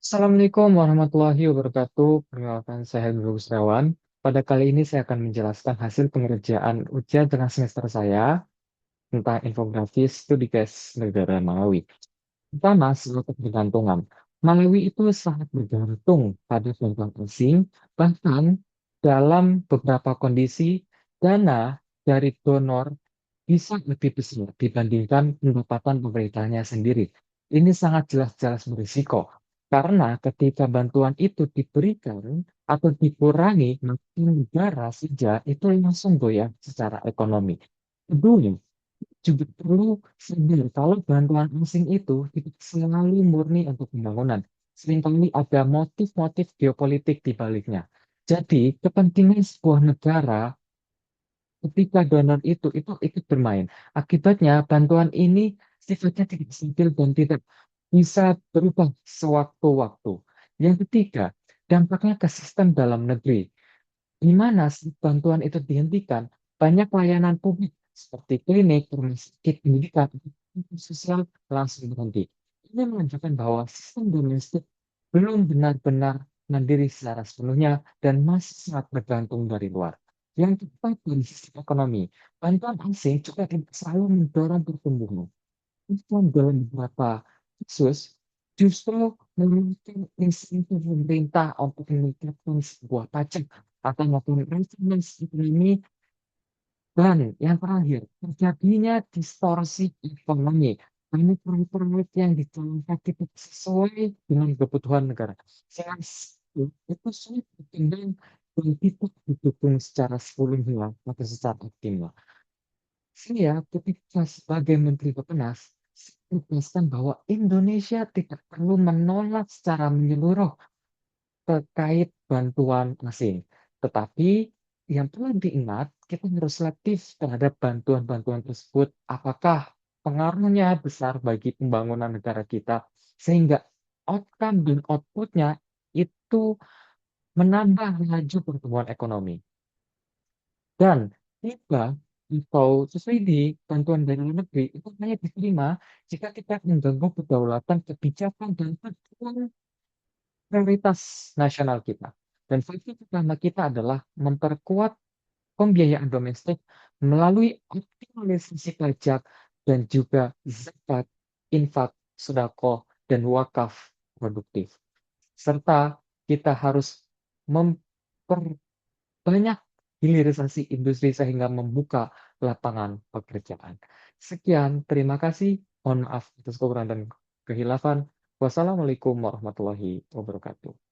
Assalamualaikum warahmatullahi wabarakatuh. Perkenalkan saya Hendro Gustiawan. Pada kali ini saya akan menjelaskan hasil pengerjaan ujian tengah semester saya tentang infografis studi case negara Malawi. Pertama, soal ketergantungan. Malawi itu sangat bergantung pada bantuan asing, bahkan dalam beberapa kondisi dana dari donor bisa lebih besar dibandingkan pendapatan pemerintahnya sendiri. Ini sangat jelas-jelas berisiko, karena ketika bantuan itu diberikan atau dikurangi, maka negara saja itu langsung goyah secara ekonomi. Kedua, juga perlu sadar kalau bantuan asing itu tidak selalu murni untuk pembangunan. Seringkali ada motif-motif geopolitik di baliknya. Jadi, kepentingan sebuah negara ketika donor itu ikut bermain. Akibatnya, bantuan ini sifatnya tidak stabil dan tidak bisa berubah sewaktu-waktu. Yang ketiga, dampaknya ke sistem dalam negeri. Di mana bantuan itu dihentikan, banyak layanan publik seperti klinik, rumah sakit, pendidikan, sosial langsung berhenti. Ini menunjukkan bahwa sistem domestik belum benar-benar mandiri secara sepenuhnya dan masih sangat bergantung dari luar. Yang keempat, dari sisi ekonomi, bantuan asing juga tidak selalu mendorong pertumbuhan. Bahkan dalam beberapa kasus, justru memberikan insentif pemerintah untuk meningkatkan sebuah pajak atau melakukan reformasi ekonomi. Dan yang terakhir, terjadinya distorsi ekonomi. Banyak proyek-proyek yang dijalankan tidak sesuai dengan kebutuhan negara. Saya itu sulit berkembang dan tidak didukung secara sepenuhnya atau secara optimal. Saya ketika sebagai Menteri Bappenas, saya menegaskan bahwa Indonesia tidak perlu menolak secara menyeluruh terkait bantuan asing. Tetapi yang perlu diingat, kita harus selektif terhadap bantuan-bantuan tersebut. Apakah pengaruhnya besar bagi pembangunan negara kita, sehingga outcome dan outputnya itu menambah laju pertumbuhan ekonomi. Dan tiba atau subsidi bantuan dari luar negeri itu hanya diterima jika kita mengganggu kedaulatan, kebijakan, dan tujuan prioritas nasional kita. Dan visi utama kita adalah memperkuat pembiayaan domestik melalui optimalisasi pajak dan juga zakat, infak, sedekah, dan wakaf produktif. Serta kita harus memperbanyak hilirisasi industri sehingga membuka lapangan pekerjaan. Sekian, terima kasih. Mohon maaf atas kekurangan dan kehilafan. Wassalamualaikum warahmatullahi wabarakatuh.